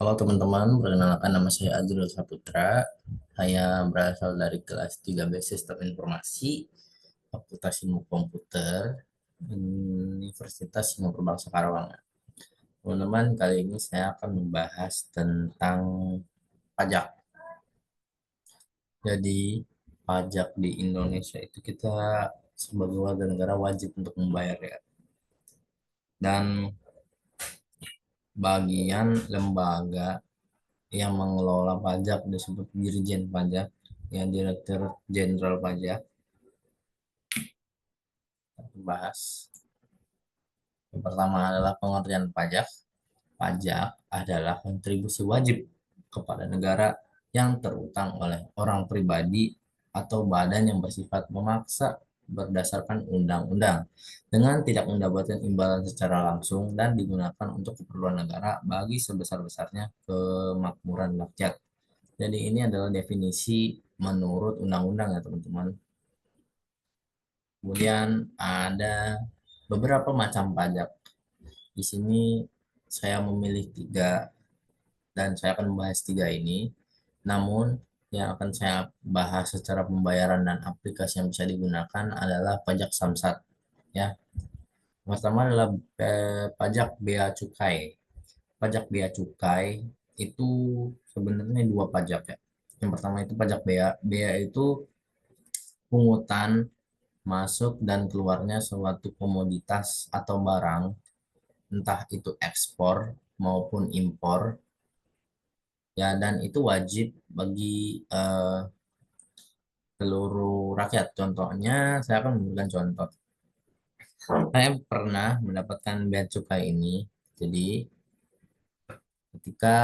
Halo teman-teman, perkenalkan nama saya Azrul Saputra. Saya berasal dari kelas 3B Sistem Informasi, Fakultas Ilmu Komputer, Universitas Singapura Bangsa Karawang. Teman-teman, kali ini saya akan membahas tentang pajak. Jadi, pajak di Indonesia itu kita sebagai warga negara wajib untuk membayar ya. Dan bagian lembaga yang mengelola pajak disebut Dirjen Pajak, yang Direktur Jenderal Pajak. Kita bahas. Yang pertama adalah pengertian pajak. Pajak adalah kontribusi wajib kepada negara yang terutang oleh orang pribadi atau badan yang bersifat memaksa berdasarkan undang-undang dengan tidak mendapatkan imbalan secara langsung dan digunakan untuk keperluan negara bagi sebesar-besarnya kemakmuran rakyat. Jadi ini adalah definisi menurut undang-undang ya teman-teman. Kemudian ada beberapa macam pajak. Di sini saya memilih tiga dan saya akan membahas tiga ini. Namun yang akan saya bahas secara pembayaran dan aplikasi yang bisa digunakan adalah pajak samsat. Ya, pertama adalah pajak bea cukai. Pajak bea cukai itu sebenarnya dua pajak ya. Yang pertama itu pajak bea. Bea itu pungutan masuk dan keluarnya suatu komoditas atau barang, entah itu ekspor maupun impor, ya, dan itu wajib bagi seluruh rakyat. Contohnya, saya akan memberikan contoh. Saya pernah mendapatkan bea cukai ini. Jadi, ketika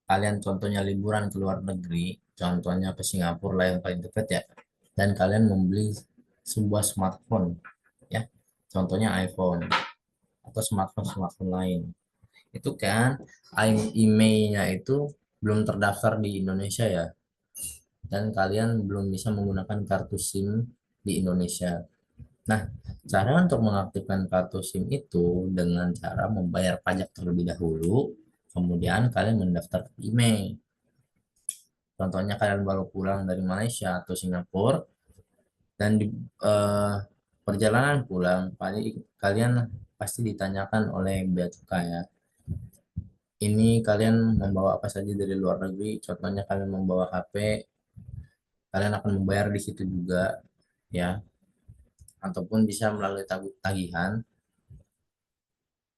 kalian contohnya liburan ke luar negeri, contohnya ke Singapura lah yang paling dekat ya, dan kalian membeli sebuah smartphone, ya, contohnya iPhone atau smartphone-smartphone lain. Itu kan IMEI-nya itu belum terdaftar di Indonesia ya, dan kalian belum bisa menggunakan kartu SIM di Indonesia. Nah, cara untuk mengaktifkan kartu SIM itu dengan cara membayar pajak terlebih dahulu, kemudian kalian mendaftar ke IMEI. Contohnya kalian baru pulang dari Malaysia atau Singapura, dan di eh, perjalanan pulang, kalian pasti ditanyakan oleh bea cukai ya. Ini kalian membawa apa saja dari luar negeri, contohnya kalian membawa HP, kalian akan membayar di situ juga ya, ataupun bisa melalui tagihan.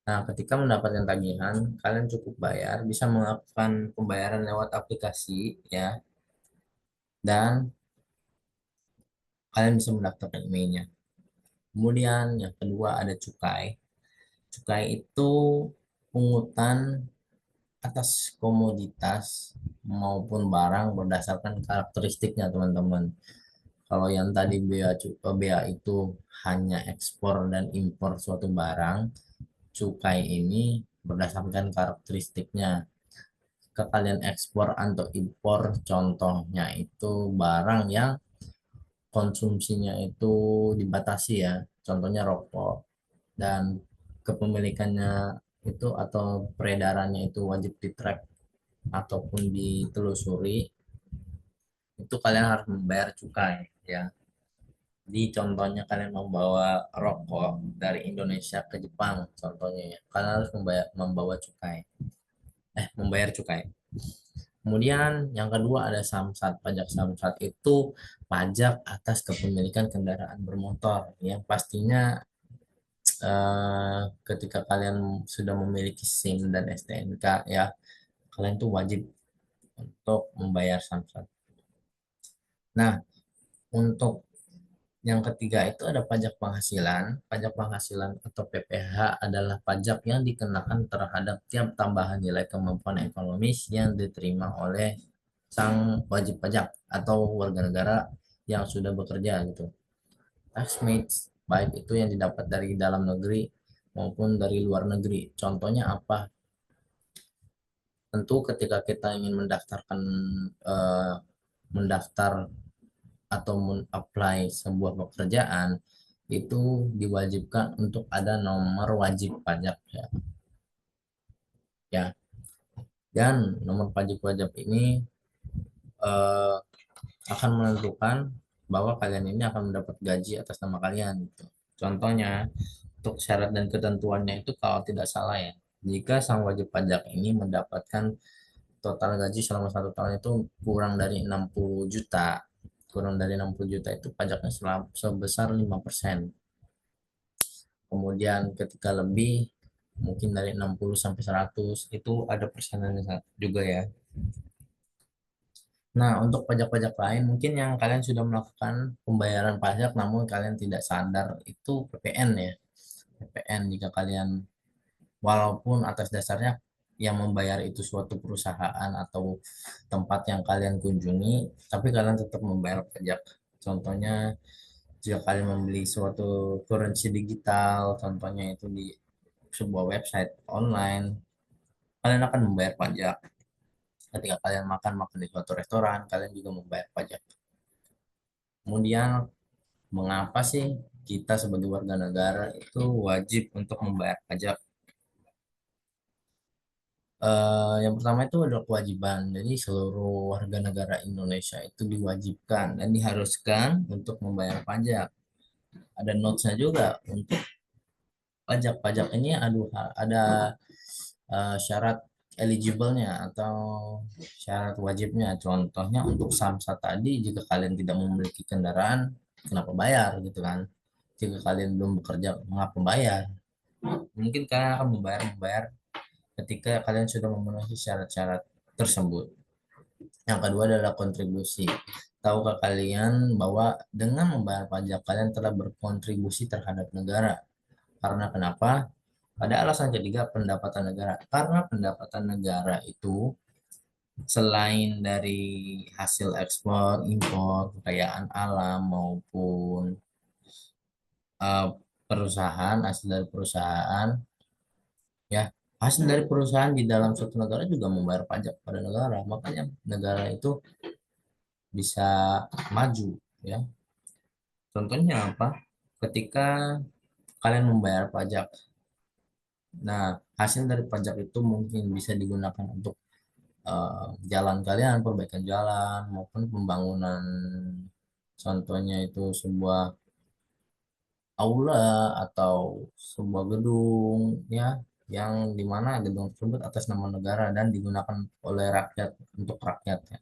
Nah, ketika mendapatkan tagihan, kalian cukup bayar, bisa melakukan pembayaran lewat aplikasi ya, dan kalian bisa mendaftarkan emailnya. Kemudian yang kedua ada cukai. Cukai itu pungutan atas komoditas maupun barang berdasarkan karakteristiknya teman-teman. Kalau yang tadi bea itu hanya ekspor dan impor suatu barang, cukai ini berdasarkan karakteristiknya. Ke kalian ekspor atau impor, contohnya itu barang yang konsumsinya itu dibatasi ya, contohnya rokok, dan kepemilikannya itu atau peredarannya itu wajib di track ataupun ditelusuri, itu kalian harus membayar cukai ya. Di contohnya kalian membawa rokok dari Indonesia ke Jepang, contohnya ya, kalian harus membayar cukai. Kemudian yang kedua ada samsat. Pajak samsat itu pajak atas kepemilikan kendaraan bermotor yang pastinya ketika kalian sudah memiliki SIM dan STNK ya, kalian tuh wajib untuk membayar samsat. Nah, untuk yang ketiga itu ada pajak penghasilan. Pajak penghasilan atau PPH adalah pajak yang dikenakan terhadap tiap tambahan nilai kemampuan ekonomis yang diterima oleh sang wajib pajak atau warga negara yang sudah bekerja gitu. Taxmates, baik itu yang didapat dari dalam negeri maupun dari luar negeri. Contohnya apa? Tentu ketika kita ingin eh, mendaftar atau men-apply sebuah pekerjaan, itu diwajibkan untuk ada nomor wajib pajak ya. Ya. Dan nomor pajak wajib ini eh, akan menentukan bahwa kalian ini akan mendapat gaji atas nama kalian gitu. Contohnya, untuk syarat dan ketentuannya itu kalau tidak salah ya, jika sang wajib pajak ini mendapatkan total gaji selama 1 tahun itu kurang dari 60 juta, kurang dari 60 juta itu pajaknya sebesar 5%. Kemudian ketika lebih mungkin dari 60 sampai 100 itu ada persennya juga ya. Nah, untuk pajak-pajak lain mungkin yang kalian sudah melakukan pembayaran pajak namun kalian tidak sadar itu PPN ya. PPN jika kalian walaupun atas dasarnya yang membayar itu suatu perusahaan atau tempat yang kalian kunjungi, tapi kalian tetap membayar pajak. Contohnya jika kalian membeli suatu currency digital, contohnya itu di sebuah website online, kalian akan membayar pajak. Ketika kalian makan di suatu restoran, kalian juga membayar pajak. Kemudian, mengapa sih kita sebagai warga negara itu wajib untuk membayar pajak? Yang pertama itu adalah kewajiban. Jadi seluruh warga negara Indonesia itu diwajibkan dan diharuskan untuk membayar pajak. Ada notesnya juga untuk pajak-pajak ini ada syarat eligible-nya atau syarat wajibnya. Contohnya untuk samsat tadi, jika kalian tidak memiliki kendaraan, kenapa bayar gitu kan? Jika kalian belum bekerja, mengapa bayar? Mungkin kalian akan membayar ketika kalian sudah memenuhi syarat-syarat tersebut. Yang kedua adalah kontribusi. Tahukah kalian bahwa dengan membayar pajak kalian telah berkontribusi terhadap negara? Karena kenapa? Pada alasan ketiga, pendapatan negara. Karena pendapatan negara itu selain dari hasil ekspor, impor, kekayaan alam maupun eh, perusahaan, hasil dari perusahaan, ya hasil dari perusahaan di dalam suatu negara juga membayar pajak pada negara. Makanya negara itu bisa maju, ya. Contohnya apa? Ketika kalian membayar pajak, nah hasil dari pajak itu mungkin bisa digunakan untuk jalan kalian, perbaikan jalan maupun pembangunan, contohnya itu sebuah aula atau sebuah gedung ya, yang dimana gedung tersebut atas nama negara dan digunakan oleh rakyat untuk rakyat ya.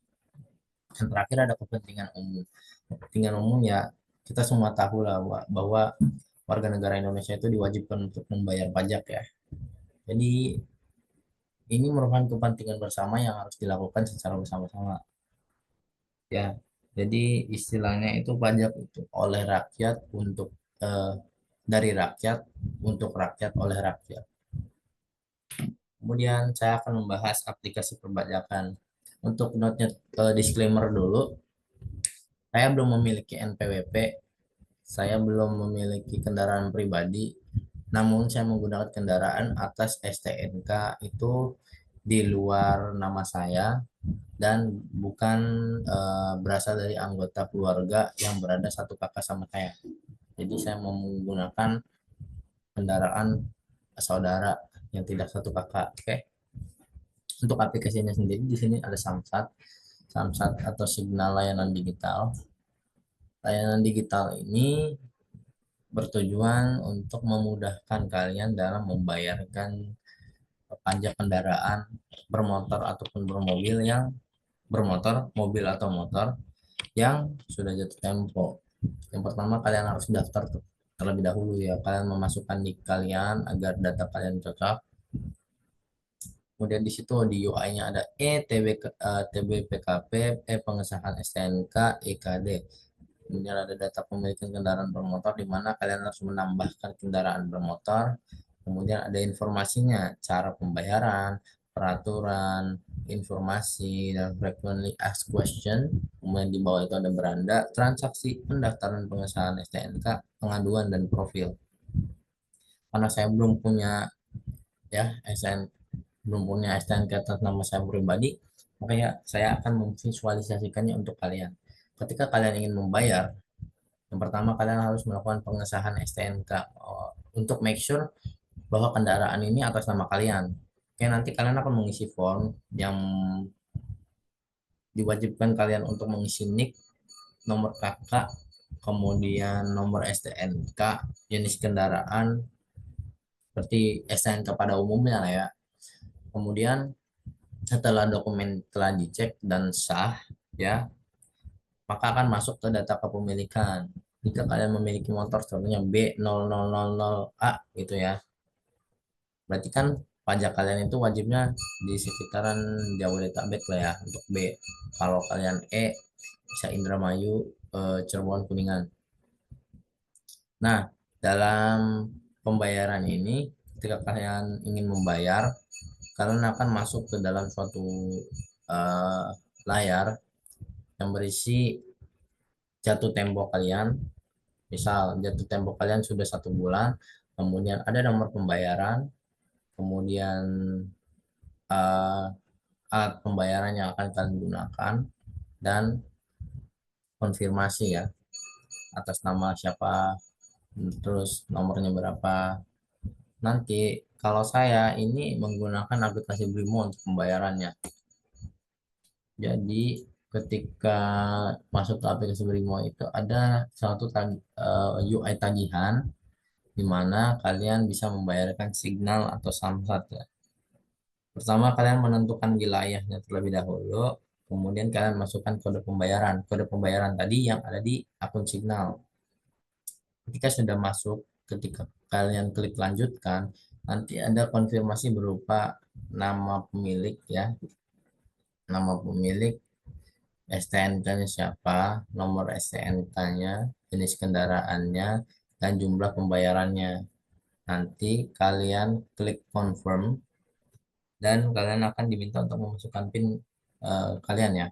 Dan terakhir ada kepentingan umum. Kepentingan umum ya, kita semua tahu lah bahwa warga negara Indonesia itu diwajibkan untuk membayar pajak ya. Jadi ini merupakan kepentingan bersama yang harus dilakukan secara bersama-sama ya. Jadi istilahnya itu pajak itu oleh rakyat untuk eh, dari rakyat untuk rakyat oleh rakyat. Kemudian saya akan membahas aplikasi perpajakan. Untuk note disclaimer dulu, saya belum memiliki NPWP, saya belum memiliki kendaraan pribadi, namun saya menggunakan kendaraan atas STNK itu di luar nama saya dan bukan berasal dari anggota keluarga yang berada satu kakak sama saya. Jadi saya mau menggunakan kendaraan saudara yang tidak satu kakak. Oke. Untuk aplikasinya sendiri di sini ada Samsat. Samsat atau Signal Layanan Digital. Layanan digital ini bertujuan untuk memudahkan kalian dalam membayarkan pajak kendaraan bermotor ataupun bermobil yang bermotor, mobil atau motor yang sudah jatuh tempo. Yang pertama kalian harus daftar terlebih dahulu ya. Kalian memasukkan NIK kalian agar data kalian cocok. Kemudian di situ di UI-nya ada TBPKP, pengesahan STNK, EKD. Kemudian ada data pemilikan kendaraan bermotor di mana kalian harus menambahkan kendaraan bermotor. Kemudian ada informasinya, cara pembayaran, peraturan, informasi, dan frequently asked question. Kemudian di bawah itu ada beranda, transaksi, pendaftaran pengesahan STNK, pengaduan, dan profil. Karena saya belum punya ya STNK atas nama saya pribadi, makanya saya akan memvisualisasikannya untuk kalian. Ketika kalian ingin membayar, yang pertama kalian harus melakukan pengesahan STNK untuk make sure bahwa kendaraan ini atas nama kalian. Oke, nanti kalian akan mengisi form yang diwajibkan kalian untuk mengisi nick, nomor kakak, kemudian nomor STNK, jenis kendaraan, seperti STNK pada umumnya lah ya. Kemudian setelah dokumen telah dicek dan sah, ya, maka akan masuk ke data kepemilikan. Jika kalian memiliki motor contohnya B0000A gitu ya, berarti kan pajak kalian itu wajibnya di sekitaran Jabodetabek lah ya untuk B. Kalau kalian E bisa Indramayu, Cirebon, Kuningan. Nah, dalam pembayaran ini, ketika kalian ingin membayar, kalian akan masuk ke dalam suatu eh, layar yang berisi jatuh tempo kalian. Misal jatuh tempo kalian sudah 1 bulan, kemudian ada nomor pembayaran, kemudian eh, alat pembayaran yang akan kalian gunakan, dan konfirmasi ya atas nama siapa, terus nomornya berapa. Nanti kalau saya ini menggunakan aplikasi Brimo untuk pembayarannya. Jadi ketika masuk ke aplikasi Brimo itu ada suatu UI tagihan di mana kalian bisa membayarkan Signal atau Samsat ya. Pertama kalian menentukan wilayahnya terlebih dahulu, kemudian kalian masukkan kode pembayaran. Kode pembayaran tadi yang ada di akun Signal. Ketika sudah masuk, ketika kalian klik lanjutkan, nanti ada konfirmasi berupa nama pemilik ya, nama pemilik, STNK-nya siapa, nomor STNK-nya, jenis kendaraannya, dan jumlah pembayarannya. Nanti kalian klik confirm dan kalian akan diminta untuk memasukkan PIN kalian ya.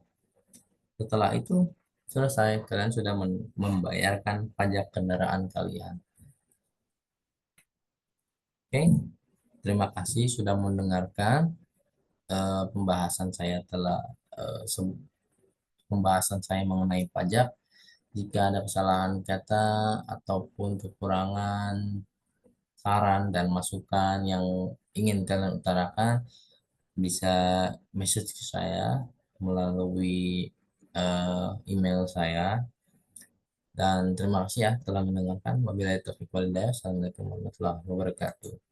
Setelah itu selesai, kalian sudah membayarkan pajak kendaraan kalian. Oke, terima kasih sudah mendengarkan pembahasan saya telah eh, se- pembahasan saya mengenai pajak. Jika ada kesalahan kata ataupun kekurangan saran dan masukan yang ingin kalian utarakan, bisa message ke saya melalui email saya. Dan terima kasih ya telah mendengarkan. Wabillahi taufiq walhidayah. Assalamualaikum warahmatullahi wabarakatuh.